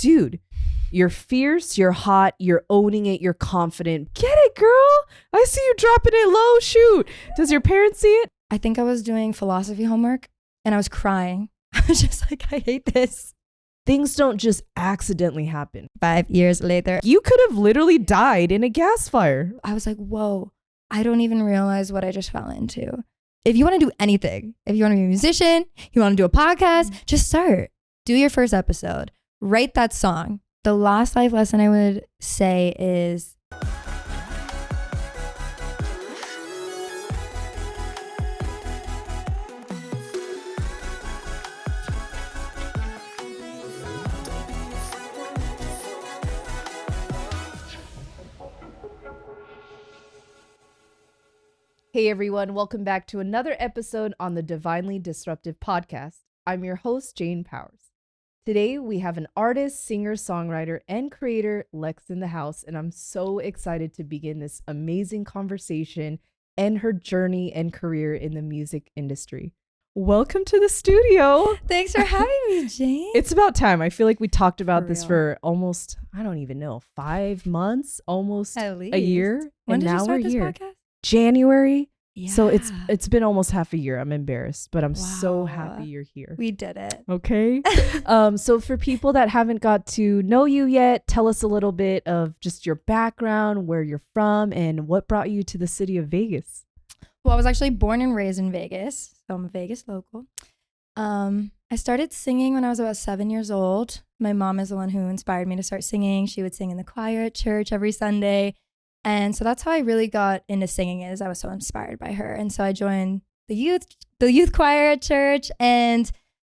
dude, you're fierce, you're hot, you're owning it, you're confident. Get it, girl. I see you dropping it low. Shoot. Does your parents see it? I think I was doing philosophy homework and I was crying. I was just like, I hate this. Things don't just accidentally happen. 5 years later, You could have literally died in a gas fire. I was like, whoa, I don't even realize what I just fell into. If you want to do anything, if you want to be a musician, you want to do a podcast, just start. Do your first episode. Write that song. The last life lesson I would say is Hey everyone, welcome back to another episode on the Divinely Disruptive podcast. I'm your host, Jane Powers. Today we have an artist, singer, songwriter, and creator, Lex, in the house, and I'm so excited to begin this amazing conversation and her journey and career in the music industry. Welcome to the studio. Thanks for having me, Jane. It's about time. I feel like we talked about For this real. for almost, I don't even know, 5 months, almost At a year. When and did now you start we're this here. podcast? January. Yeah. So it's been almost half a year. I'm embarrassed, but I'm so Wow. happy you're here. We did it. Okay. So for people that haven't got to know you yet, tell us a little bit of just your background, where you're from, and what brought you to the city of Vegas. Well, I was actually born and raised in Vegas, so I'm a Vegas local. I started singing when I was about 7 years old. My mom is the one who inspired me to start singing. She would sing in the choir at church every Sunday. And so that's how I really got into singing, is I was so inspired by her. And so I joined the youth choir at church, and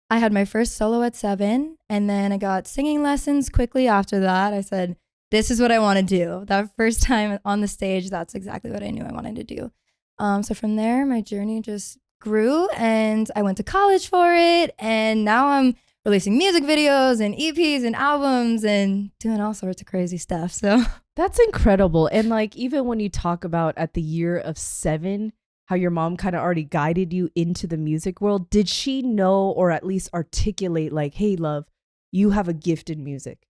I had my first solo at 7, and then I got singing lessons quickly after that. I said, this is what I want to do. That first time on the stage, that's exactly what I knew I wanted to do. So from there, my journey just grew, and I went to college for it, and now I'm releasing music videos and EPs and albums and doing all sorts of crazy stuff. So That's incredible. And like, even when you talk about at the year of 7, how your mom kind of already guided you into the music world, did she know or at least articulate like, hey, love, you have a gift in music?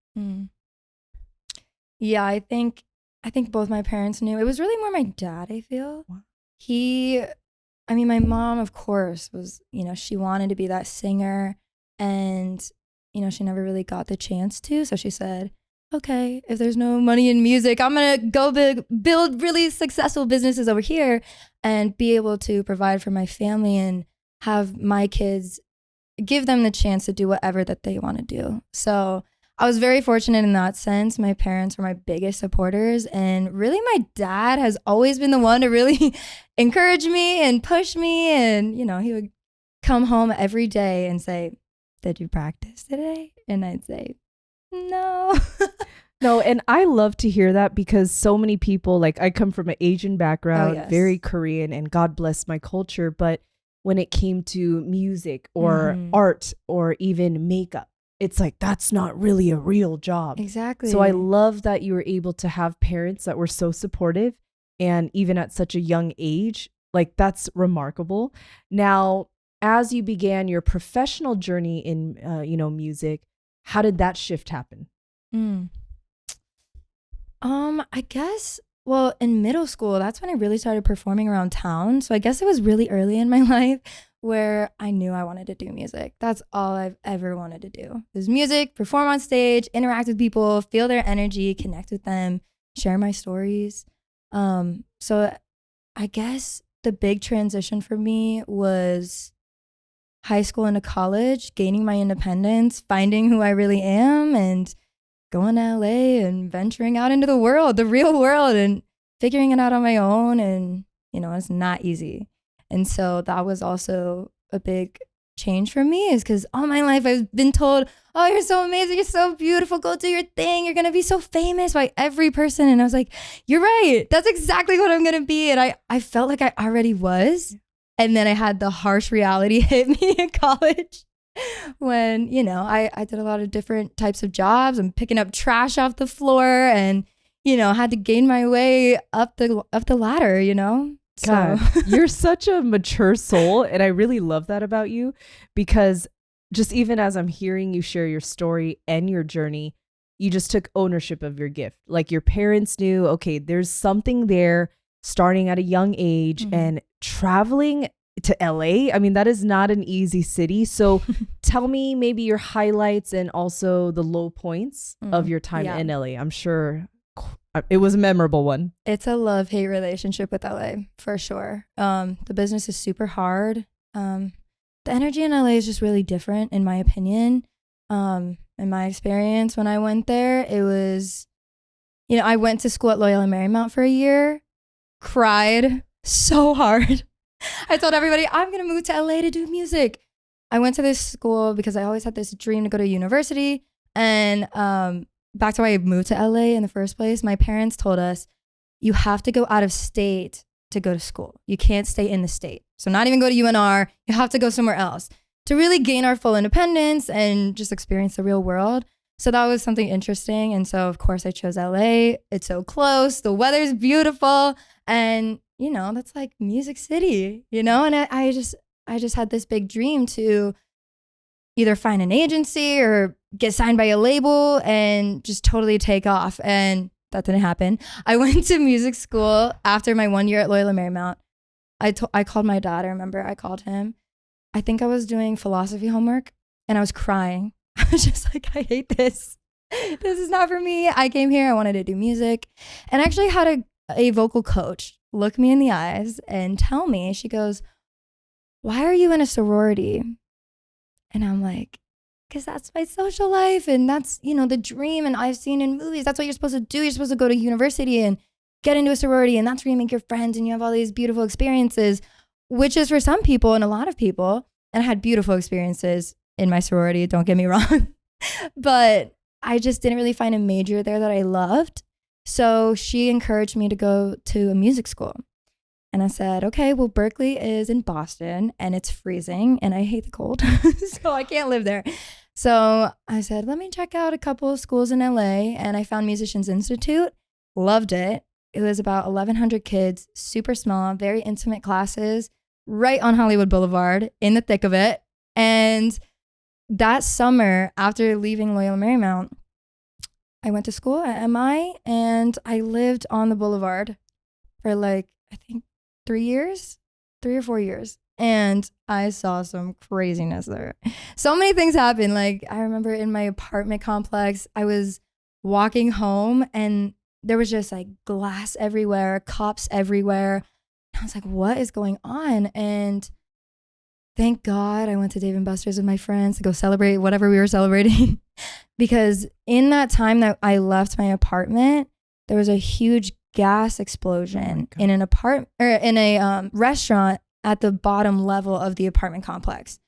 Yeah, I think both my parents knew. It was really more my dad, I feel. Wow. My mom, of course, was, she wanted to be that singer, and, she never really got the chance to. So she said, okay, if there's no money in music, I'm going to go build really successful businesses over here and be able to provide for my family and have my kids, give them the chance to do whatever that they want to do. So I was very fortunate in that sense. My parents were my biggest supporters, and really my dad has always been the one to really encourage me and push me. And, he would come home every day and say, did you practice today? And I'd say, no. No, and I love to hear that, because so many people, like, I come from an Asian background, yes. very Korean, and God bless my culture. But when it came to music or art or even makeup, it's like, that's not really a real job. Exactly. So I love that you were able to have parents that were so supportive, and even at such a young age, like, that's remarkable. Now, as you began your professional journey in, music, how did that shift happen? I guess, well, in middle school, that's when I really started performing around town. So I guess it was really early in my life where I knew I wanted to do music. That's all I've ever wanted to do. Is music, perform on stage, interact with people, feel their energy, connect with them, share my stories. So I guess the big transition for me was high school into college, gaining my independence, finding who I really am, and going to LA and venturing out into the world, the real world, and figuring it out on my own. And, it's not easy. And so that was also a big change for me, is because all my life I've been told, oh, you're so amazing, you're so beautiful, go do your thing, you're going to be so famous by every person. And I was like, you're right, that's exactly what I'm going to be. And I felt like I already was. And then I had the harsh reality hit me in college when, I did a lot of different types of jobs. I'm picking up trash off the floor, and, had to gain my way up the ladder, God, So you're such a mature soul, and I really love that about you, because just even as I'm hearing you share your story and your journey, you just took ownership of your gift. Like your parents knew, okay, there's something there starting at a young age and traveling to LA. I mean, that is not an easy city. So tell me maybe your highlights and also the low points of your time in LA. I'm sure it was a memorable one. It's a love-hate relationship with LA for sure. The business is super hard. The energy in LA is just really different in my opinion. In my experience when I went there, it was, I went to school at Loyola Marymount for a year, cried so hard. I told everybody, I'm going to move to LA to do music. I went to this school because I always had this dream to go to university. And back to why I moved to LA in the first place, my parents told us, you have to go out of state to go to school. You can't stay in the state. So not even go to UNR, you have to go somewhere else to really gain our full independence and just experience the real world. So that was something interesting. And so, of course, I chose LA. It's so close. The weather's beautiful. And, that's like Music City, and I just had this big dream to either find an agency or get signed by a label and just totally take off. And that didn't happen. I went to music school after my 1 year at Loyola Marymount. I called my dad. I remember I called him. I think I was doing philosophy homework and I was crying. I was just like, I hate this. This is not for me. I came here. I wanted to do music. And I actually had a vocal coach look me in the eyes and tell me, she goes, why are you in a sorority? And I'm like, because that's my social life. And that's, the dream. And I've seen in movies, that's what you're supposed to do. You're supposed to go to university and get into a sorority. And that's where you make your friends and you have all these beautiful experiences, which is for some people and a lot of people. And I had beautiful experiences in my sorority. Don't get me wrong. But I just didn't really find a major there that I loved. So she encouraged me to go to a music school. And I said, okay, well, Berkeley is in Boston and it's freezing and I hate the cold. So I can't live there. So I said, let me check out a couple of schools in LA. And I found Musicians Institute, loved it. It was about 1,100 kids, super small, very intimate classes, right on Hollywood Boulevard, in the thick of it. And that summer, after leaving Loyola Marymount, I went to school at MI and I lived on the boulevard for I think 3 or 4 years. And I saw some craziness there. So many things happened. I remember in my apartment complex, I was walking home and there was just glass everywhere, cops everywhere. I was like, what is going on? And thank God I went to Dave & Buster's with my friends to go celebrate whatever we were celebrating. Because in that time that I left my apartment, there was a huge gas explosion in an restaurant at the bottom level of the apartment complex.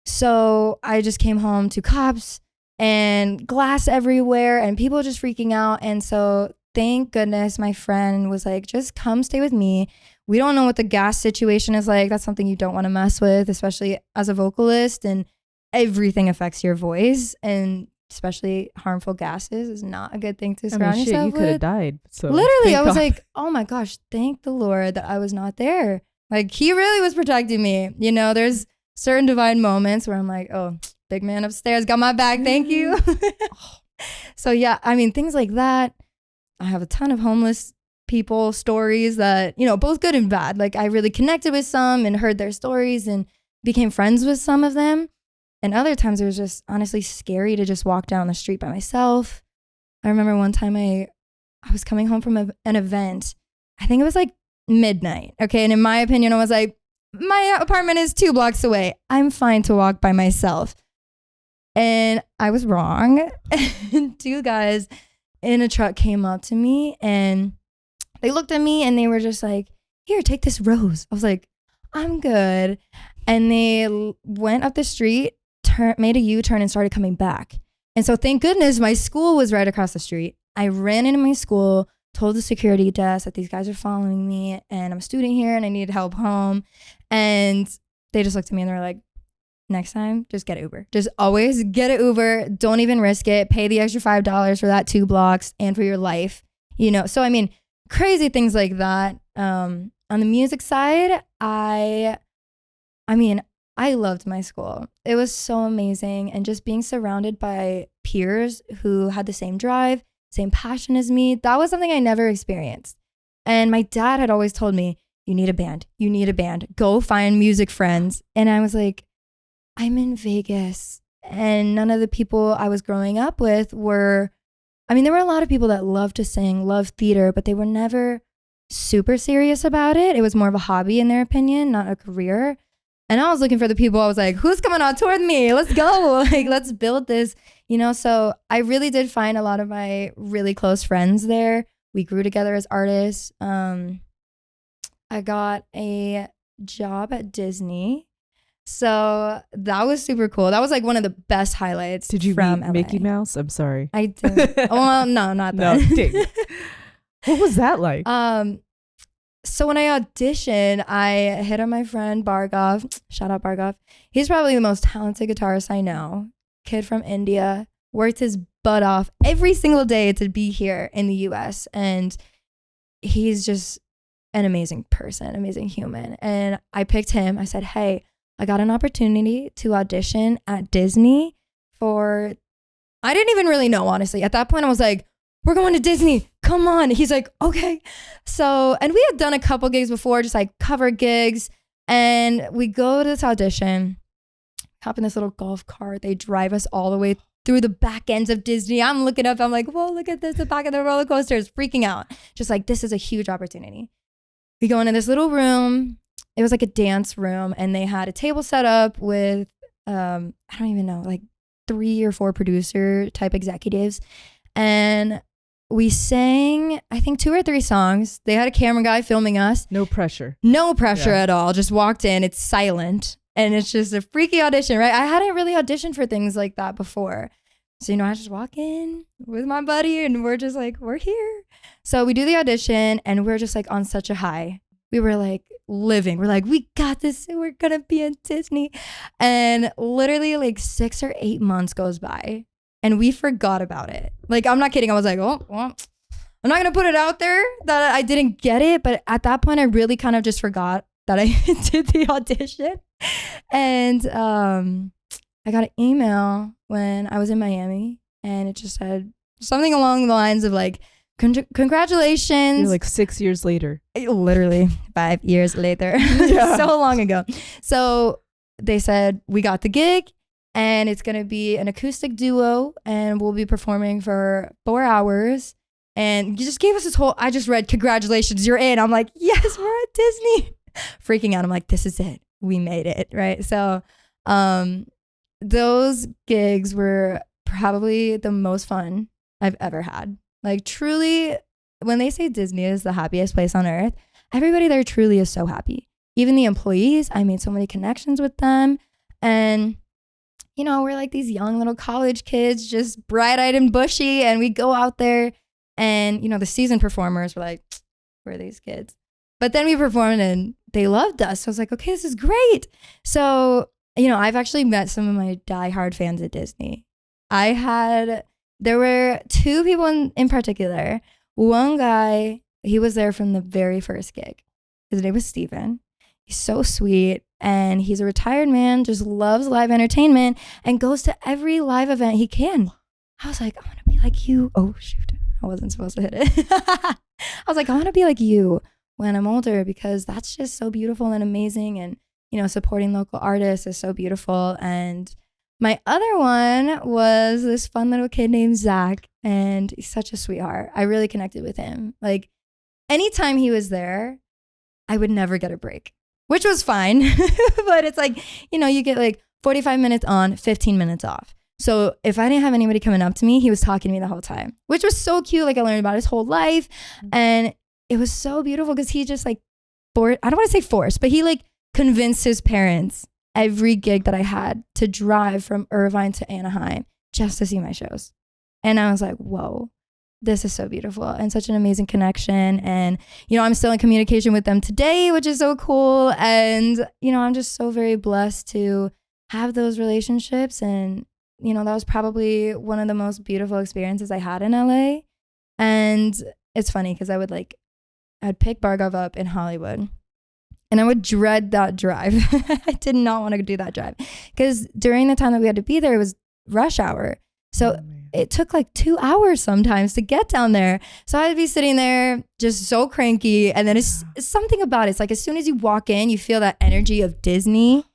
So I just came home to cops and glass everywhere and people just freaking out. And so thank goodness my friend was like, just come stay with me. We don't know what the gas situation is like. That's something you don't want to mess with, especially as a vocalist, and everything affects your voice, and especially harmful gases is not a good thing to surround yourself you with. could have died. So literally, I was like, oh my gosh, thank the Lord that I was not there. He really was protecting me. There's certain divine moments where I'm like, oh, big man upstairs got my back. Thank you. So yeah, things like that. I have a ton of homeless people stories that, both good and bad. I really connected with some and heard their stories and became friends with some of them. And other times it was just honestly scary to just walk down the street by myself. I remember one time I was coming home from an event. I think it was midnight. Okay. And in my opinion, I was like, my apartment is 2 blocks away. I'm fine to walk by myself. And I was wrong. And 2 guys in a truck came up to me and they looked at me and they were just like, here, take this rose. I was like, I'm good. And they went up the street, made a U-turn and started coming back. And so thank goodness my school was right across the street. I ran into my school, told the security desk that these guys are following me and I'm a student here and I needed help home. And they just looked at me and they were like, next time, just get an Uber. Just always get an Uber. Don't even risk it. Pay the extra $5 for that 2 blocks and for your life. So crazy things like that. On the music side, I I loved my school. It was so amazing. And just being surrounded by peers who had the same drive, same passion as me, that was something I never experienced. And my dad had always told me, you need a band. You need a band. Go find music friends. And I was like, I'm in Vegas. And none of the people I was growing up with were, I mean, there were a lot of people that loved to sing, loved theater, but they were never super serious about it. It was more of a hobby in their opinion, not a career. And I was looking for the people. I was like, who's coming on tour with me? Let's go. Like, let's build this, So I really did find a lot of my really close friends there. We grew together as artists. I got a job at Disney. So that was super cool. That was like one of the best highlights. Did you from meet LA. Mickey Mouse? I'm sorry. I did. Well, no, not that. No, dang. What was that like? So when I auditioned, I hit on my friend Bargov. Shout out Bargov. He's probably the most talented guitarist I know. Kid from India, worked his butt off every single day to be here in the US. And he's just an amazing person, amazing human. And I picked him. I said, hey, I got an opportunity to audition at Disney for, I didn't even really know, honestly. At that point, I was like, we're going to Disney. Come on. He's like, okay. So, and we had done a couple gigs before, just like cover gigs. And we go to this audition, hop in this little golf cart. They drive us all the way through the back ends of Disney. I'm looking up. I'm like, whoa, look at this. The back of the roller coaster is freaking out. Just like, this is a huge opportunity. We go into this little room. It was like a dance room. And they had a table set up with, I don't even know, like 3 or 4 producer type executives. And we sang, I think 2 or 3 songs. They had a camera guy filming us. No pressure. No pressure at all. Just walked in. It's silent. And it's just a freaky audition, right? I hadn't really auditioned for things like that before. So, I just walk in with my buddy and we're just like, we're here. So we do the audition and we're just like on such a high. We were like living. We're like, we got this. We're going to be in Disney. And literally like 6 or 8 months goes by. And we forgot about it. Like, I'm not kidding. I was like, oh, well, I'm not going to put it out there that I didn't get it. But at that point, I really kind of just forgot that I did the audition. And I got an email when I was in Miami. And it just said something along the lines of like, congratulations. You're like 6 years later. Literally 5 years later. Yeah. So long ago. So they said, we got the gig. And it's going to be an acoustic duo and we'll be performing for 4 hours. And you just gave us this whole, I just read, congratulations, you're in. I'm like, yes, we're at Disney. Freaking out. I'm like, this is it. We made it. Right. So those gigs were probably the most fun I've ever had. Like truly, when they say Disney is the happiest place on earth, everybody there truly is so happy. Even the employees, I made so many connections with them. And we're like these young little college kids, just bright-eyed and bushy. And we go out there and, the seasoned performers were like, who are these kids? But then we performed and they loved us. So I was like, okay, this is great. So, I've actually met some of my diehard fans at Disney. There were 2 people in particular. One guy, he was there from the very first gig. His name was Steven. He's so sweet. And he's a retired man, just loves live entertainment and goes to every live event he can. I was like, I want to be like you. Oh, shoot. I wasn't supposed to hit it. I was like, I want to be like you when I'm older because that's just so beautiful and amazing. And, supporting local artists is so beautiful. And my other one was this fun little kid named Zach. And he's such a sweetheart. I really connected with him. Like anytime he was there, I would never get a break. Which was fine, but it's like, you get like 45 minutes on, 15 minutes off. So if I didn't have anybody coming up to me, he was talking to me the whole time, which was so cute. Like I learned about his whole life and it was so beautiful because he just like, I don't want to say forced, but he like convinced his parents every gig that I had to drive from Irvine to Anaheim just to see my shows. And I was like, whoa. This is so beautiful and such an amazing connection. And, I'm still in communication with them today, which is so cool. And, I'm just so very blessed to have those relationships. And, that was probably one of the most beautiful experiences I had in LA. And it's funny because I'd pick Bargov up in Hollywood And I would dread that drive. I did not want to do that drive because during the time that we had to be there, it was rush hour. So it took like 2 hours sometimes to get down there. So I'd be sitting there just so cranky. And then it's something about it. It's like as soon as you walk in, you feel that energy of Disney.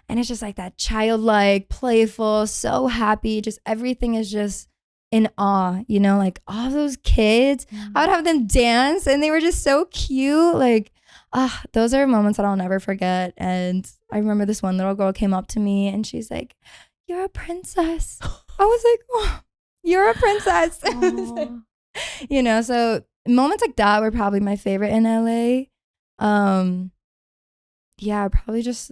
And it's just like that childlike, playful, so happy. Just everything is just in awe, you know, like all those kids. I would have them dance and they were just so cute. Like, those are moments that I'll never forget. And I remember this one little girl came up to me and she's like, "You're a princess." I was like, "Oh, you're a princess." You know, so moments like that were probably my favorite in LA. Yeah, probably just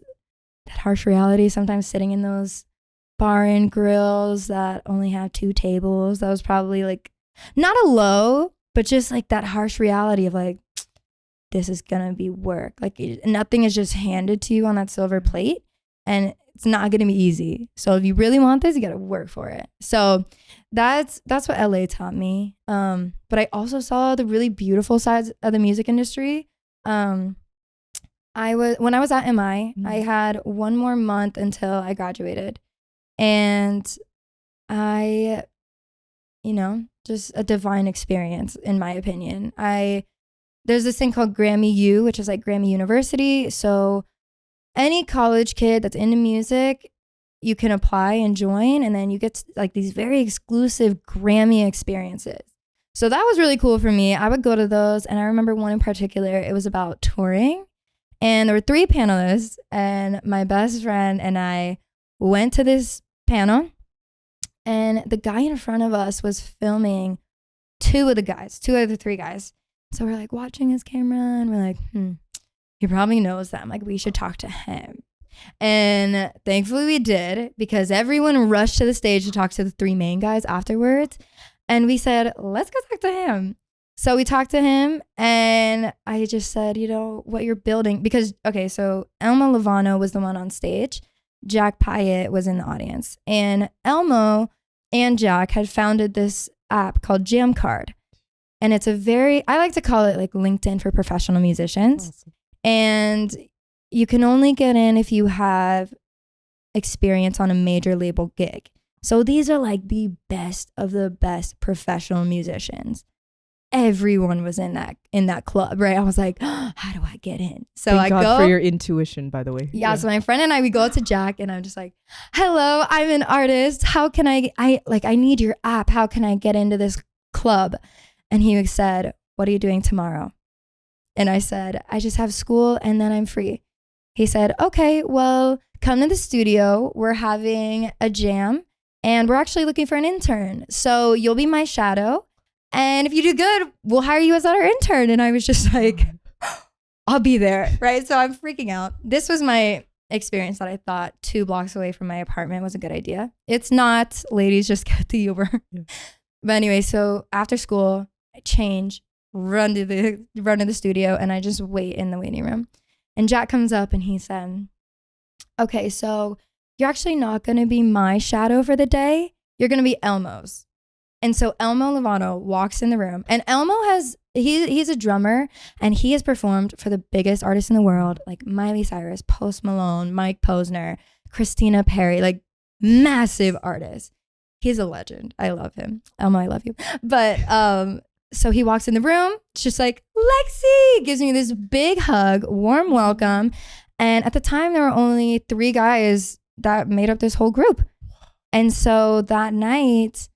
that harsh reality. Sometimes sitting in those bar and grills that only have 2 tables. That was probably like not a low, but just like that harsh reality of like, this is gonna be work. Like nothing is just handed to you on that silver plate, and it's not gonna be easy. So if you really want this, you gotta work for it. So that's what LA taught me. But I also saw the really beautiful sides of the music industry. When I was at MI, I had 1 more month until I graduated, and I, you know, just a divine experience in my opinion. There's this thing called Grammy U, which is like Grammy University. So any college kid that's into music, you can apply and join, and then you get like these very exclusive Grammy experiences. So that was really cool for me. I would go to those, and I remember one in particular. It was about touring, and there were 3 panelists, and my best friend and I went to this panel, and the guy in front of us was filming 2 of the 3 guys. So we're like watching his camera and we're like, he probably knows them. Like we should talk to him. And thankfully we did, because everyone rushed to the stage to talk to the 3 main guys afterwards. And we said, let's go talk to him. So we talked to him, and I just said, you know, what you're building, because, okay, so Elmo Lovano was the one on stage. Jack Pyatt was in the audience. And Elmo and Jack had founded this app called Jam Card. And it's I like to call it like LinkedIn for professional musicians. Awesome. And you can only get in if you have experience on a major label gig. So these are like the best of the best professional musicians. Everyone was in that club, right? I was like, how do I get in? So Thank God for your intuition, by the way. Yeah. So my friend and I, we go to Jack, and I'm just like, hello, I'm an artist. How can I need your app. How can I get into this club? And he said, what are you doing tomorrow? And I said, I just have school and then I'm free. He said, okay, well, come to the studio. We're having a jam and we're actually looking for an intern. So you'll be my shadow. And if you do good, we'll hire you as our intern. And I was just like, I'll be there, right? So I'm freaking out. This was my experience that I thought 2 blocks away from my apartment was a good idea. It's not, ladies, just get the Uber. Yeah. But anyway, so after school, I change, run to the studio, and I just wait in the waiting room. And Jack comes up and he said, okay, so you're actually not going to be my shadow for the day. You're going to be Elmo's. And so Elmo Lovano walks in the room, and Elmo he's a drummer, and he has performed for the biggest artists in the world, like Miley Cyrus, Post Malone, Mike Posner, Christina Perri, like massive artists. He's a legend. I love him. Elmo, I love you. But so he walks in the room, just like, Lexy, gives me this big hug, warm welcome. And at the time, there were only 3 guys that made up this whole group. And so that night,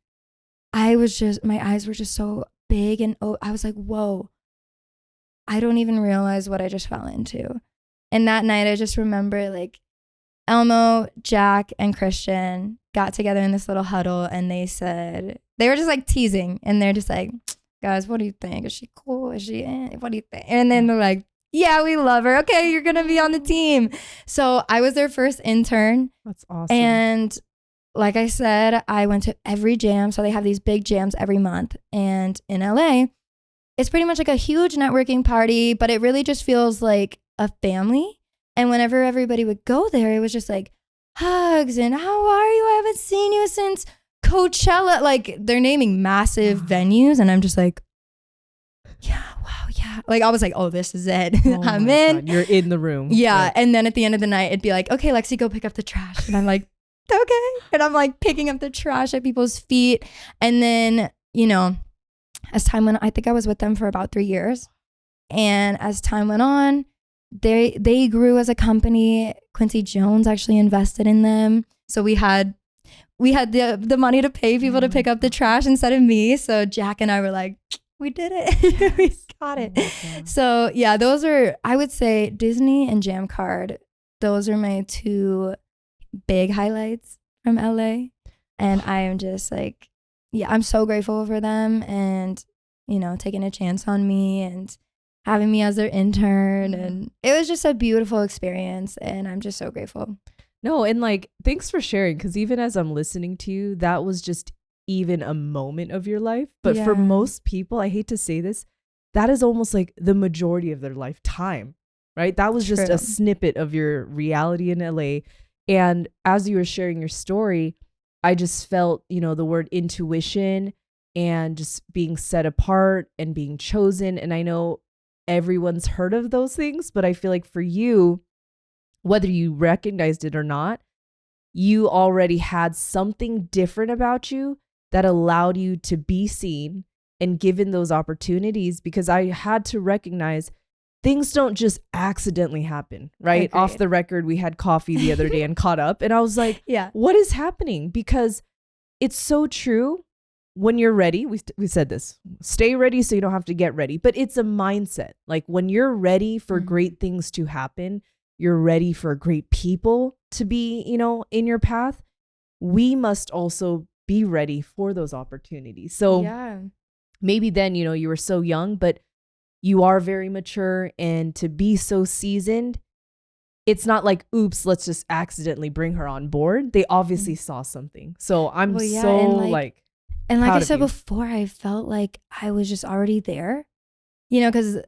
my eyes were just so big, and I was like, whoa, I don't even realize what I just fell into. And that night, I just remember like Elmo, Jack, and Christian got together in this little huddle, and they were just like teasing, and they're just like, guys, what do you think? Is she cool? Is she in? What do you think? And then they're like, yeah, we love her. Okay, you're going to be on the team. So I was their first intern. That's awesome. And like I said, I went to every jam. So they have these big jams every month. And in LA, it's pretty much like a huge networking party, but it really just feels like a family. And whenever everybody would go there, it was just like hugs and how are you? I haven't seen you since Coachella. Like they're naming massive venues. And I'm just like, yeah, wow, yeah. yeah, like I was like, oh, this is it. Oh I'm my in. God, you're in the room. Yeah. And then at the end of the night, it'd be like, okay, Lexi, go pick up the trash. And I'm like, okay. And I'm like picking up the trash at people's feet. And then, you know, as time went on, I think I was with them for about 3 years. And as time went on, they grew as a company. Quincy Jones actually invested in them. So we had the money to pay people to pick up the trash instead of me. So Jack and I were like, we did it. We got it. So yeah, those are, I would say, Disney and Jam Card. Those are my two big highlights from LA. And I am just like, yeah, I'm so grateful for them and, you know, taking a chance on me and having me as their intern. And it was just a beautiful experience. And I'm just so grateful. No, and like, thanks for sharing, because even as I'm listening to you, that was just even a moment of your life. But for most people, I hate to say this, that is almost like the majority of their lifetime, right? That was just a snippet of your reality in LA. And as you were sharing your story, I just felt, you know, the word intuition and just being set apart and being chosen. And I know everyone's heard of those things, but I feel like for you, whether you recognized it or not, you already had something different about you that allowed you to be seen and given those opportunities, because I had to recognize things don't just accidentally happen, right? Agreed. Off the record, we had coffee the other day and caught up, and I was like, yeah, what is happening? Because it's so true. When you're ready, we said this, stay ready so you don't have to get ready, but it's a mindset. Like when you're ready for great things to happen, you're ready for great people to be, you know, in your path. We must also be ready for those opportunities. So maybe then, you know, you were so young, but you are very mature, and to be so seasoned, it's not like, oops, let's just accidentally bring her on board. They obviously saw something. So I'm and like I said before, I felt like I was just already there, you know, because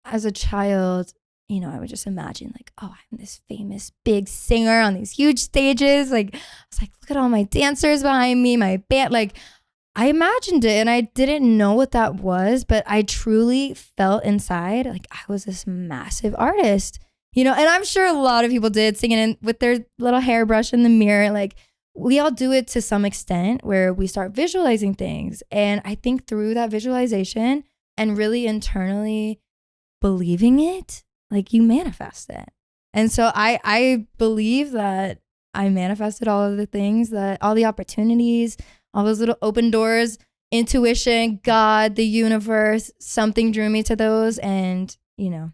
as a child, you know, I would just imagine like, oh, I'm this famous big singer on these huge stages. Like, I was like, look at all my dancers behind me, my band. Like, I imagined it, and I didn't know what that was, but I truly felt inside like I was this massive artist, you know, and I'm sure a lot of people did, singing with their little hairbrush in the mirror. Like, we all do it to some extent where we start visualizing things. And I think through that visualization and really internally believing it, like you manifest it. And so I believe that I manifested all of the things, that all the opportunities, all those little open doors, intuition, God, the universe, something drew me to those. And, you know,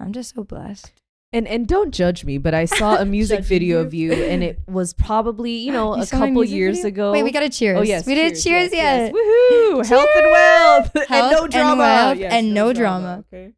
I'm just so blessed. And don't judge me, but I saw a music video of you, and it was probably, you know, a couple years ago. Wait, we got to cheers. Oh, yes. We did cheers yet. Yes. Woohoo! Cheers! Health and wealth. Health and no drama. And no drama. Okay.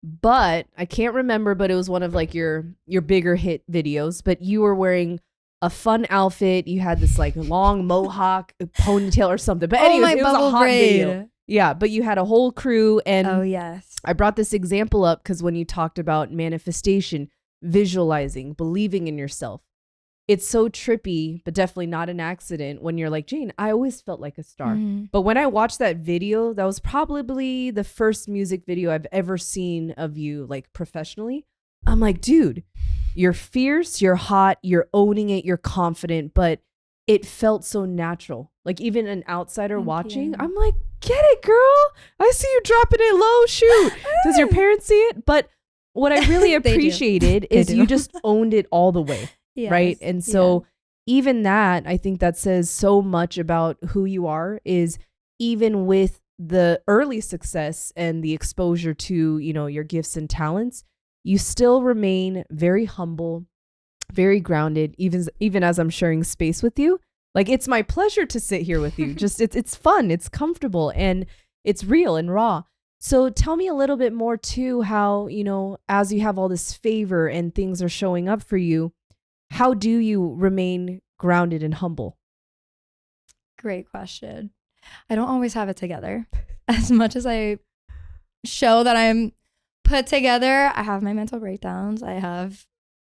But I can't remember, but it was one of like your bigger hit videos, but you were wearing a fun outfit. You had this like long mohawk ponytail or something. But anyways, it was a hot video. Yeah, but you had a whole crew. And oh, yes. I brought this example up because when you talked about manifestation, visualizing, believing in yourself, it's so trippy, but definitely not an accident when you're like, Jane, I always felt like a star. But when I watched that video, that was probably the first music video I've ever seen of you like professionally. I'm like, dude, you're fierce, you're hot, you're owning it, you're confident, but it felt so natural. Like even an outsider watching, I'm like, get it, girl. I see you dropping it low. Shoot. Does your parents see it? But what I really appreciated is you just owned it all the way. Yes. Right. And so even that, I think that says so much about who you are, is even with the early success and the exposure to, you know, your gifts and talents, you still remain very humble, very grounded, even as I'm sharing space with you. Like, it's my pleasure to sit here with you. Just it's fun, it's comfortable, and it's real and raw. So tell me a little bit more too, how, you know, as you have all this favor and things are showing up for you, how do you remain grounded and humble? Great question. I don't always have it together. As much as I show that I'm put together, I have my mental breakdowns. I have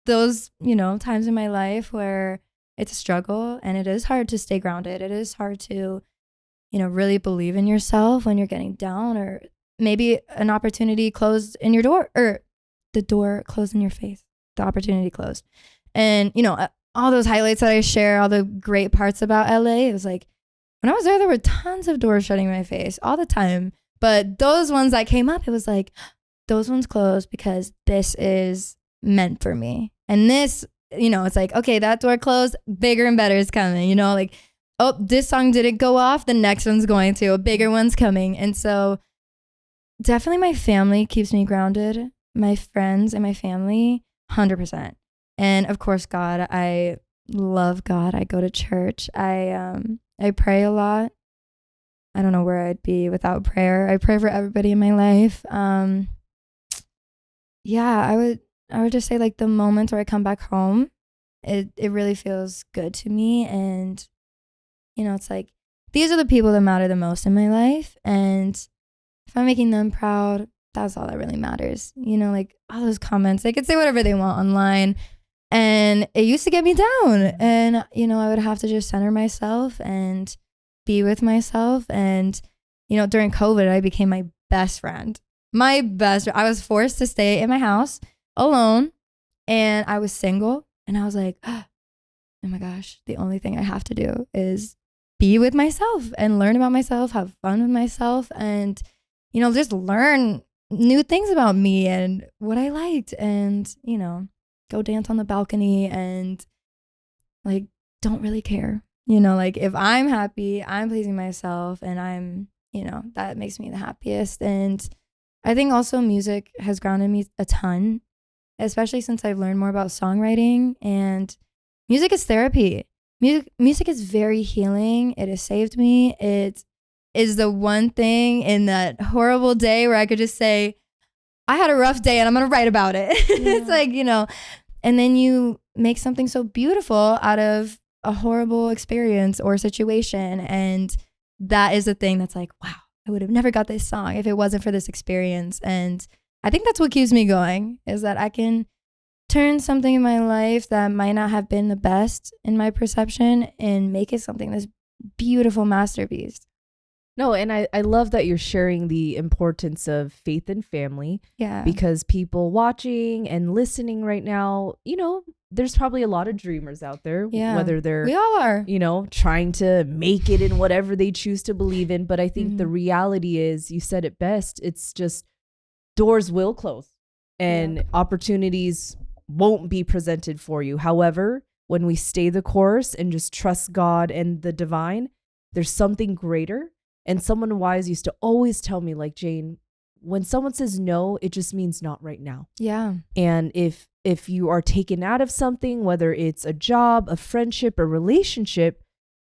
those, you know, times in my life where it's a struggle and it is hard to stay grounded. It is hard to really believe in yourself when you're getting down, or maybe an opportunity closed in your door, or the door closed in your face, the opportunity closed. And, all those highlights that I share, all the great parts about LA, it was like, when I was there were tons of doors shutting in my face all the time. But those ones that came up, it was like, those ones closed because this is meant for me. And this, it's like, okay, that door closed, bigger and better is coming, like, oh, this song didn't go off, the next one's going to, a bigger one's coming. And so definitely my family keeps me grounded, my friends and my family, 100%. And of course, God, I love God. I go to church. I pray a lot. I don't know where I'd be without prayer. I pray for everybody in my life. Yeah, I would just say like the moments where I come back home, it really feels good to me. And, it's like, these are the people that matter the most in my life. And if I'm making them proud, that's all that really matters. Like all those comments, they could say whatever they want online. And it used to get me down. And, I would have to just center myself and be with myself. And, during COVID, I became my best friend. I was forced to stay in my house alone, and I was single. And I was like, oh my gosh, the only thing I have to do is be with myself and learn about myself, have fun with myself, and, just learn new things about me and what I liked, and, go dance on the balcony and like, don't really care. Like if I'm happy, I'm pleasing myself, and I'm, that makes me the happiest. And I think also music has grounded me a ton, especially since I've learned more about songwriting. And music is therapy. Music is very healing. It has saved me. It is the one thing in that horrible day where I could just say, I had a rough day and I'm going to write about it. Yeah. It's like, and then you make something so beautiful out of a horrible experience or situation. And that is the thing that's like, wow, I would have never got this song if it wasn't for this experience. And I think that's what keeps me going, is that I can turn something in my life that might not have been the best in my perception and make it something this beautiful masterpiece. No, and I love that you're sharing the importance of faith and family. Yeah. Because people watching and listening right now, there's probably a lot of dreamers out there, yeah. whether they're, we all are, trying to make it in whatever they choose to believe in. But I think the reality is, you said it best, it's just doors will close and opportunities won't be presented for you. However, when we stay the course and just trust God and the divine, there's something greater. And someone wise used to always tell me, like, Jane, when someone says no, it just means not right now. Yeah. And if you are taken out of something, whether it's a job, a friendship, a relationship,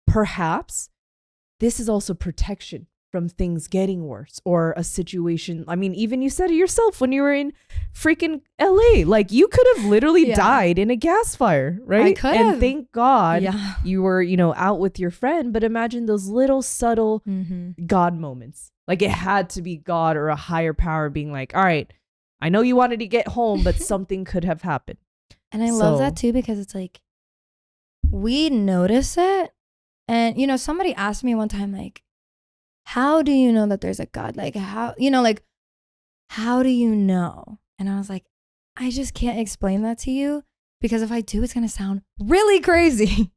perhaps this is also protection from things getting worse, or a situation. I mean, even you said it yourself when you were in freaking LA, like you could have literally died in a gas fire, right? I could have. And thank God you were, out with your friend. But imagine those little subtle God moments. Like it had to be God or a higher power being like, all right, I know you wanted to get home, but something could have happened. And I love that too, because it's like, we notice it. And, somebody asked me one time, like, how do you know that there's a God? Like, how, how do you know? And I was like, I just can't explain that to you, because if I do, it's going to sound really crazy.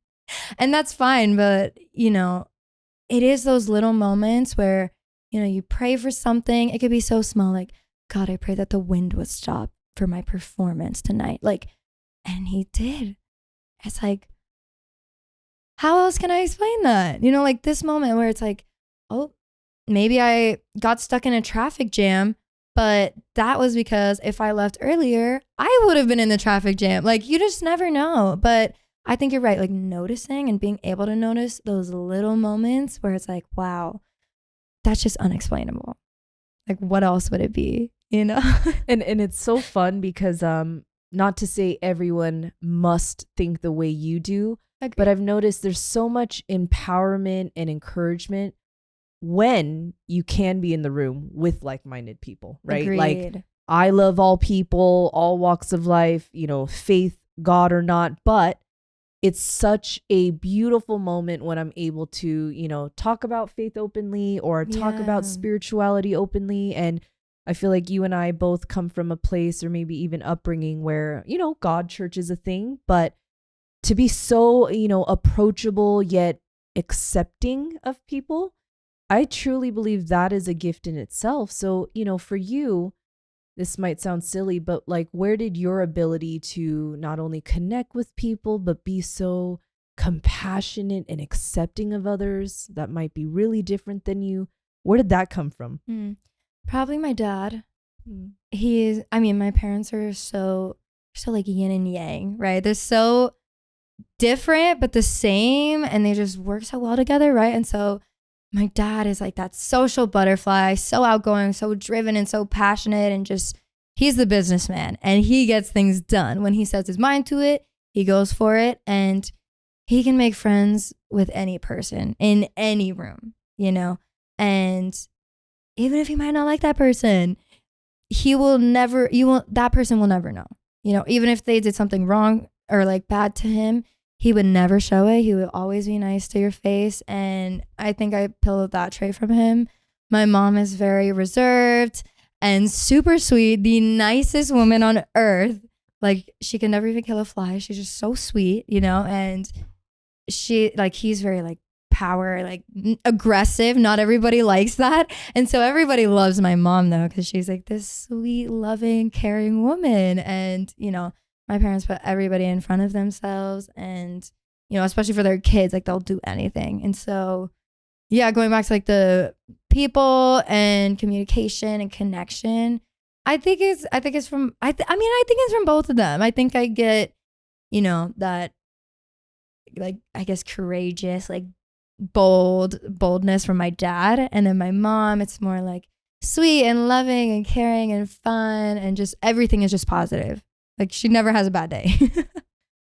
And that's fine. But, it is those little moments where, you pray for something. It could be so small, like, God, I pray that the wind would stop for my performance tonight. Like, and he did. It's like, how else can I explain that? Like this moment where it's like, oh, maybe I got stuck in a traffic jam, but that was because if I left earlier, I would have been in the traffic jam. Like, you just never know. But I think you're right. Like, noticing and being able to notice those little moments where it's like, wow, that's just unexplainable. Like, what else would it be? And it's so fun because not to say everyone must think the way you do, but I've noticed there's so much empowerment and encouragement when you can be in the room with like-minded people, right? Agreed. Like, I love all people, all walks of life, faith, God or not, but it's such a beautiful moment when I'm able to, talk about faith openly or talk about spirituality openly. And I feel like you and I both come from a place or maybe even upbringing where, God church is a thing, but to be so, approachable yet accepting of people, I truly believe that is a gift in itself. So, for you, this might sound silly, but like, where did your ability to not only connect with people, but be so compassionate and accepting of others that might be really different than you? Where did that come from? Probably my dad. My parents are so like yin and yang, right? They're so different, but the same, and they just work so well together, right? And so my dad is like that social butterfly, so outgoing, so driven, and so passionate, and just, he's the businessman, and he gets things done. When he sets his mind to it, he goes for it, and he can make friends with any person in any room, and even if he might not like that person, that person will never know, even if they did something wrong or like bad to him, he would never show it. He would always be nice to your face. And I think I pillowed that trait from him. My mom is very reserved and super sweet, the nicest woman on earth. Like, she can never even kill a fly. She's just so sweet, and he's very like power, like aggressive. Not everybody likes that. And so everybody loves my mom though, because she's like this sweet, loving, caring woman. And, my parents put everybody in front of themselves, and, especially for their kids, like they'll do anything. And so, yeah, going back to like the people and communication and connection, I think it's from both of them. I think I get, that, like, I guess courageous, like boldness from my dad. And then my mom, it's more like sweet and loving and caring and fun, and just everything is just positive. Like, she never has a bad day.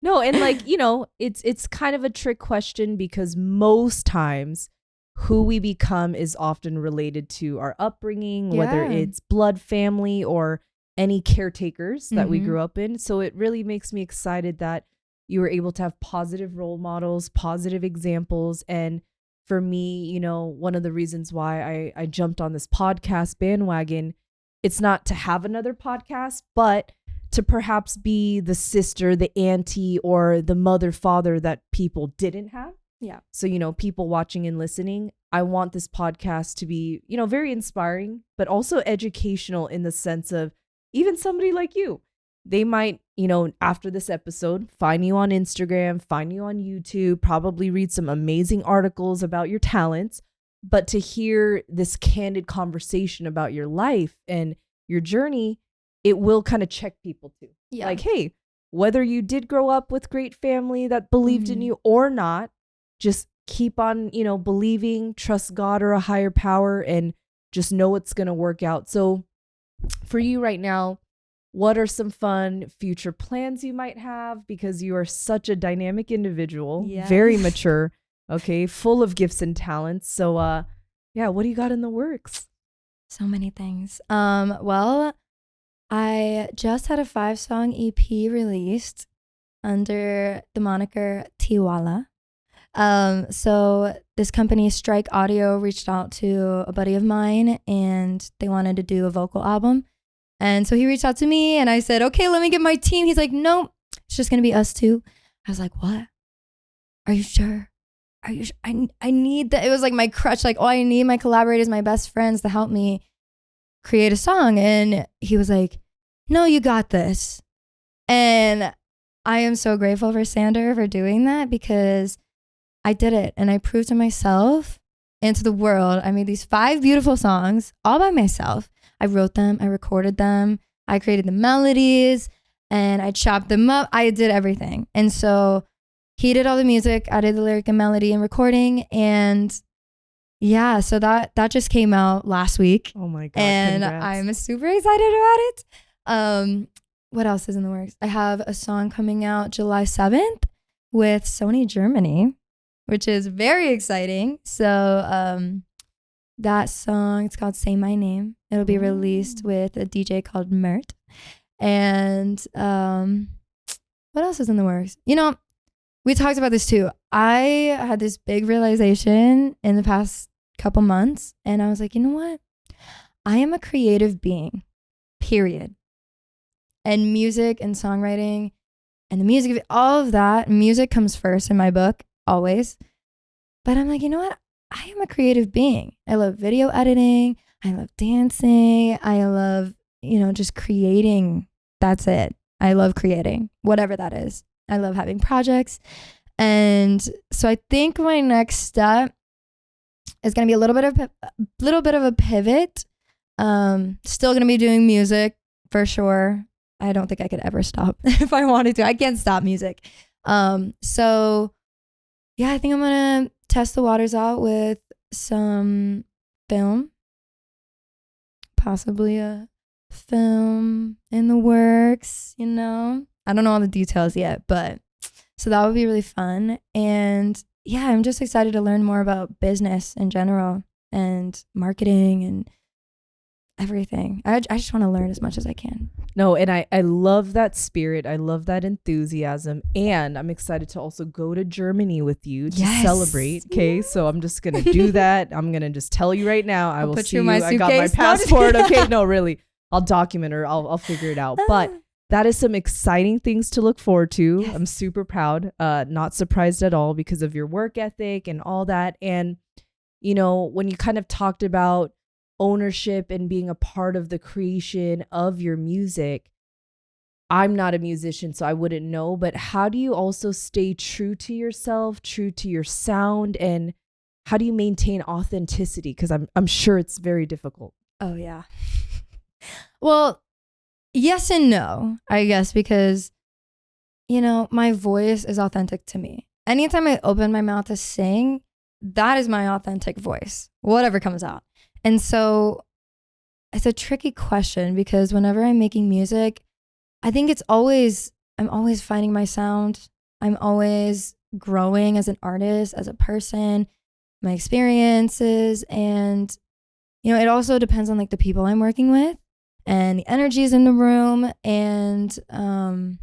No, and like, it's kind of a trick question, because most times who we become is often related to our upbringing, whether it's blood family or any caretakers that we grew up in. So it really makes me excited that you were able to have positive role models, positive examples. And for me, one of the reasons why I jumped on this podcast bandwagon, it's not to have another podcast, but to perhaps be the sister, the auntie, or the mother, father that people didn't have. Yeah. So, people watching and listening, I want this podcast to be, very inspiring, but also educational, in the sense of even somebody like you. They might, after this episode, find you on Instagram, find you on YouTube, probably read some amazing articles about your talents. But to hear this candid conversation about your life and your journey, it will kind of check people too. Yeah. Like, hey, whether you did grow up with great family that believed in you or not, just keep on, believing, trust God or a higher power, and just know it's going to work out. So for you right now, what are some fun future plans you might have? Because you are such a dynamic individual, very mature, okay, full of gifts and talents. So, what do you got in the works? So many things. Well, I just had a 5-song EP released under the moniker Tiwala. So this company, Strike Audio, reached out to a buddy of mine, and they wanted to do a vocal album. And so he reached out to me, and I said, okay, let me get my team. He's like, no, it's just going to be us two. I was like, what? Are you sure? Are you sure? I need that. It was like my crutch. Like, I need my collaborators, my best friends, to help me create a song. And he was like, no, you got this. And I am so grateful for Sander for doing that, because I did it, and I proved to myself and to the world. I made these 5 beautiful songs all by myself. I wrote them, I recorded them, I created the melodies, and I chopped them up. I did everything. And so he did all the music, I did the lyric and melody and recording. And yeah, so that just came out last week. Oh my God. And congrats. I'm super excited about it. What else is in the works? I have a song coming out July 7th with Sony Germany, which is very exciting. So that song, it's called Say My Name. It'll be released with a DJ called Mert. And what else is in the works? we talked about this too. I had this big realization in the past couple months, and I was like, you know what? I am a creative being, period. And music and songwriting and the music, all of that, music comes first in my book, always. But I'm like, you know what? I am a creative being. I love video editing. I love dancing. I love, just creating. That's it. I love creating, whatever that is. I love having projects. And so I think my next step is going to be a little bit of a pivot. Still going to be doing music for sure. I don't think I could ever stop if I wanted to. I can't stop music. So yeah, I think I'm going to test the waters out with some film, possibly a film in the works, I don't know all the details yet, but so that would be really fun. And yeah, I'm just excited to learn more about business in general and marketing and everything. I just want to learn as much as I can. No, and I love that spirit. I love that enthusiasm. And I'm excited to also go to Germany with you to celebrate. Okay, so I'm just going to do that. I'm going to just tell you right now. I will see you. I got my passport. Okay, no, really. I'll document her. I'll figure it out. But that is some exciting things to look forward to. Yes. I'm super proud. Not surprised at all because of your work ethic and all that. And, when you kind of talked about ownership and being a part of the creation of your music, I'm not a musician, so I wouldn't know, but how do you also stay true to yourself, true to your sound, and how do you maintain authenticity? Because I'm sure it's very difficult. Oh, yeah. Well, yes and no, I guess, because, my voice is authentic to me. Anytime I open my mouth to sing, that is my authentic voice, whatever comes out. And so it's a tricky question because whenever I'm making music, I think I'm always finding my sound. I'm always growing as an artist, as a person, my experiences. And, it also depends on like the people I'm working with and the energies in the room. And I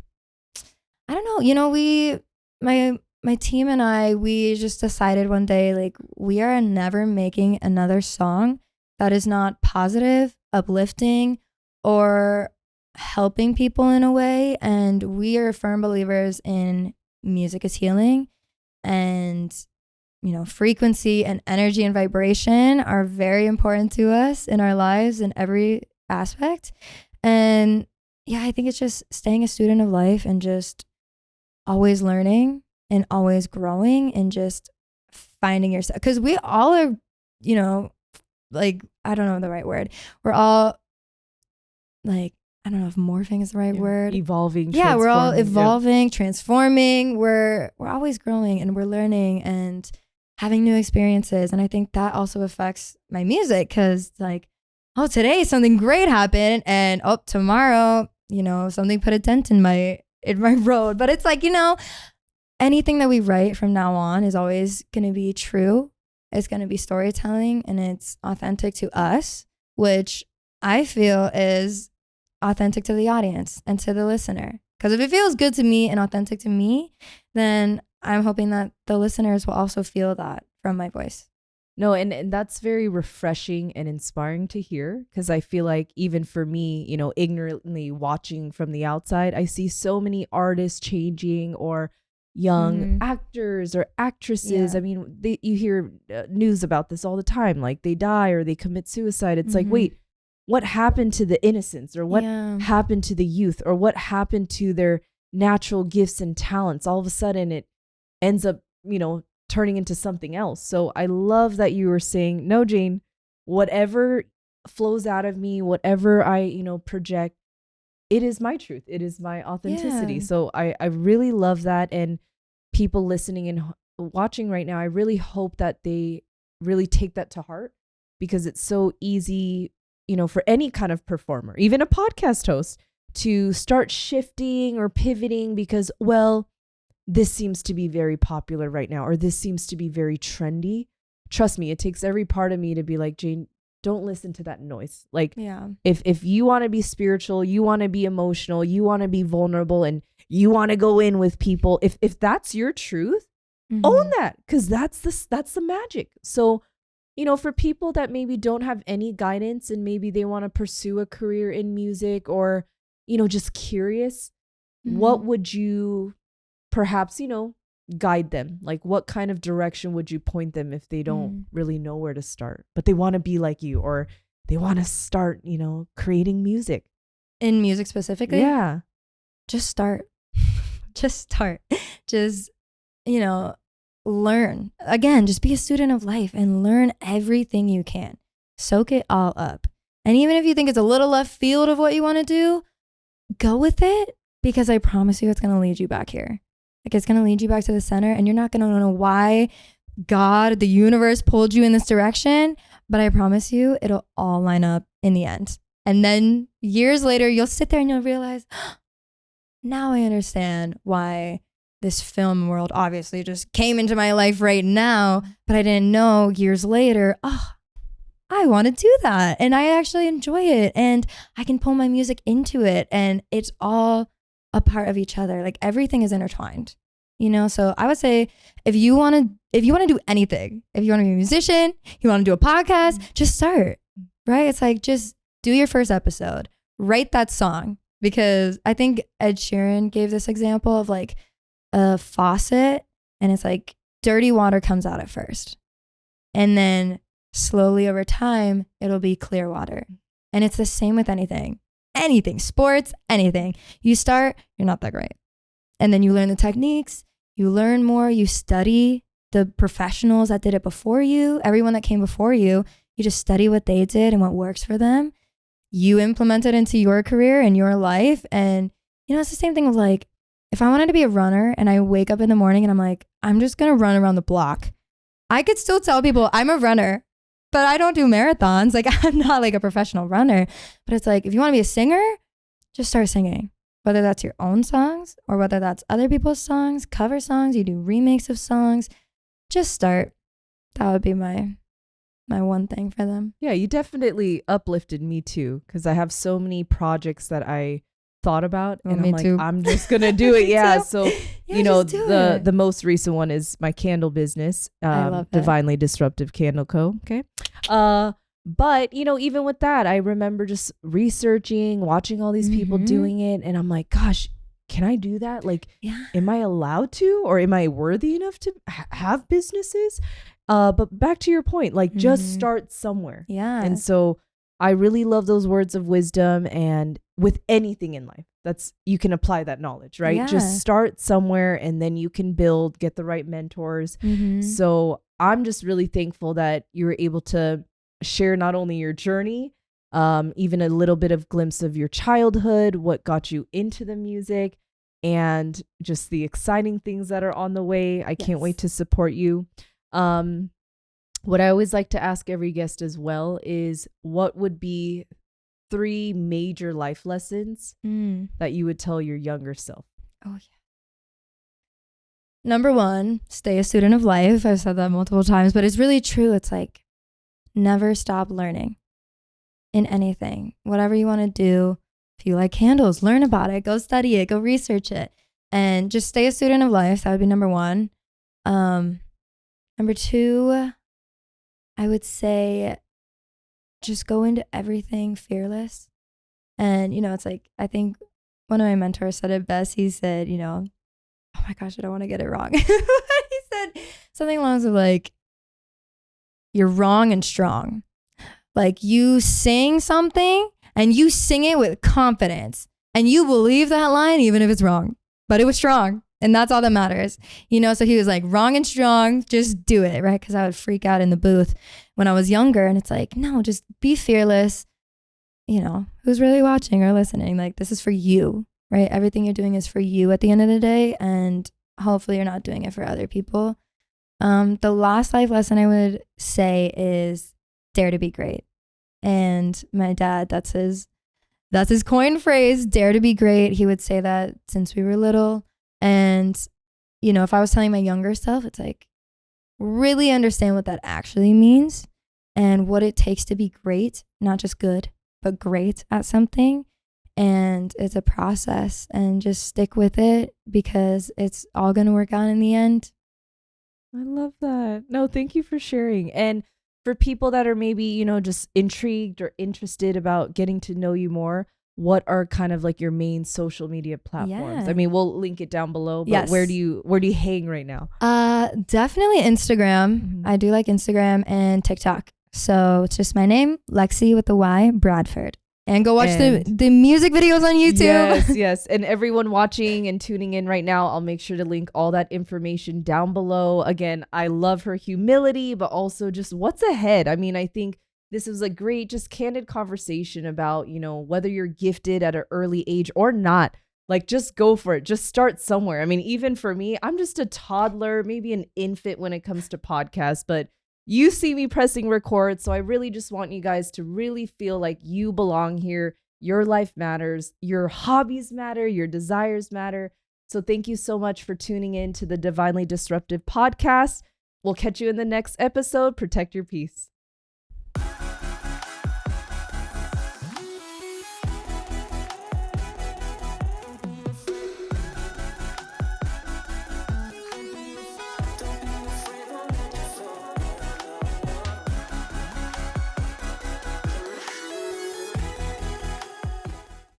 don't know, my team and I, we just decided one day, like, we are never making another song that is not positive, uplifting, or helping people in a way. And we are firm believers in music is healing, and, frequency and energy and vibration are very important to us in our lives in every aspect. And yeah, I think it's just staying a student of life and just always learning and always growing and just finding yourself. Because we all are, like, I don't know the right word. We're all like, I don't know if morphing is the right word. Evolving. Yeah, we're all evolving, transforming. We're always growing and we're learning and having new experiences. And I think that also affects my music because like, oh, today something great happened and tomorrow, something put a dent in my road. But it's like, anything that we write from now on is always going to be true. It's going to be storytelling and it's authentic to us, which I feel is authentic to the audience and to the listener. Because if it feels good to me and authentic to me, then I'm hoping that the listeners will also feel that from my voice. No, and that's very refreshing and inspiring to hear because I feel like even for me, ignorantly watching from the outside, I see so many artists changing or young actors or actresses. Yeah. I mean, you hear news about this all the time. Like they die or they commit suicide. It's like, wait, what happened to the innocence or what happened to the youth or what happened to their natural gifts and talents? All of a sudden it ends up, turning into something else. So I love that you were saying, no, Jane, whatever flows out of me, whatever I, project, it is my truth. It is my authenticity. Yeah. So I really love that. And people listening and watching right now, I really hope that they really take that to heart because it's so easy, for any kind of performer, even a podcast host, to start shifting or pivoting because, well, this seems to be very popular right now, or this seems to be very trendy. Trust me, it takes every part of me to be like, Jane, don't listen to that noise. Like, if you want to be spiritual, you want to be emotional, you want to be vulnerable, and you want to go in with people. If that's your truth, own that, because that's the magic. So, for people that maybe don't have any guidance and maybe they want to pursue a career in music, or, just curious, what would you perhaps, guide them? Like, what kind of direction would you point them if they don't really know where to start, but they want to be like you, or they want to start, creating music? In music specifically? Yeah. Just start. Just start. Just, learn. Again, just be a student of life and learn everything you can. Soak it all up. And even if you think it's a little left field of what you want to do, go with it, because I promise you it's going to lead you back here. Like, it's going to lead you back to the center, and you're not going to know why God, the universe, pulled you in this direction, but I promise you it'll all line up in the end. And then years later, you'll sit there and you'll realize, now I understand why this film world obviously just came into my life right now, but I didn't know years later, I want to do that. And I actually enjoy it. And I can pull my music into it. And it's all a part of each other. Like, everything is intertwined, So I would say, if you want to do anything, if you want to be a musician, you want to do a podcast, just start, right? It's like, just do your first episode, write that song. Because I think Ed Sheeran gave this example of like a faucet, and it's like dirty water comes out at first, and then slowly over time, it'll be clear water. And it's the same with anything, sports, anything. You start, you're not that great. And then you learn the techniques, you learn more, you study the professionals that did it before you, everyone that came before you, you just study what they did and what works for them. You implement it into your career and your life. And, it's the same thing with like, if I wanted to be a runner and I wake up in the morning and I'm like, I'm just going to run around the block, I could still tell people I'm a runner, but I don't do marathons. Like, I'm not like a professional runner. But it's like, if you want to be a singer, just start singing. Whether that's your own songs or whether that's other people's songs, cover songs, you do remakes of songs, just start. That would be my one thing for them. Yeah, you definitely uplifted me too, because I have so many projects that I thought about, and I'm like, I'm just gonna do it. Yeah. So the most recent one is my candle business, I love Divinely Disruptive Candle Co. Okay. But even with that, I remember just researching, watching all these people doing it, and I'm like, gosh, can I do that? Like, am I allowed to, or am I worthy enough to have businesses? But back to your point, like, just start somewhere. Yeah. And so I really love those words of wisdom, and with anything in life, you can apply that knowledge, right? Yeah. Just start somewhere, and then you can build, get the right mentors. So I'm just really thankful that you were able to share not only your journey, even a little bit of glimpse of your childhood, what got you into the music, and just the exciting things that are on the way. I can't wait to support you. What I always like to ask every guest as well is, what would be 3 major life lessons that you would tell your younger self? Oh, yeah. Number 1, stay a student of life. I've said that multiple times, but it's really true. It's like, never stop learning in anything. Whatever you want to do, if you like candles, learn about it, go study it, go research it, and just stay a student of life. That would be number 1. Number 2, I would say just go into everything fearless. And, it's like, I think one of my mentors said it best. He said, oh my gosh, I don't want to get it wrong. He said something along the lines of like, you're wrong and strong. Like, you sing something and you sing it with confidence and you believe that line even if it's wrong, but it was strong. And that's all that matters, So he was like, wrong and strong, just do it, right? Because I would freak out in the booth when I was younger. And it's like, no, just be fearless. Who's really watching or listening? Like, this is for you, right? Everything you're doing is for you at the end of the day. And hopefully you're not doing it for other people. The last life lesson I would say is dare to be great. And my dad, that's his coined phrase, dare to be great. He would say that since we were little. And, if I was telling my younger self, it's like, really understand what that actually means and what it takes to be great, not just good, but great at something. and it's a process, and just stick with it because it's all going to work out in the end. I love that. No, thank you for sharing. And for people that are maybe, just intrigued or interested about getting to know you more, what are kind of like your main social media platforms? Yeah. I mean, we'll link it down below, but Yes. where do you hang right now? Definitely Instagram. I do like Instagram and TikTok. So it's just my name, Lexy with the Y, Bradford. And go watch the music videos on YouTube. Yes. And everyone watching and tuning in right now, I'll make sure to link all that information down below. Again, I love her humility, but also just what's ahead. I mean, I think this is a great, just candid conversation about, whether you're gifted at an early age or not. Like, just go for it. Just start somewhere. I mean, even for me, I'm just a toddler, maybe an infant when it comes to podcasts, but you see me pressing record. So I really just want you guys to really feel like you belong here. Your life matters. Your hobbies matter. Your desires matter. So thank you so much for tuning in to the Divinely Disruptive podcast. We'll catch you in the next episode. Protect your peace.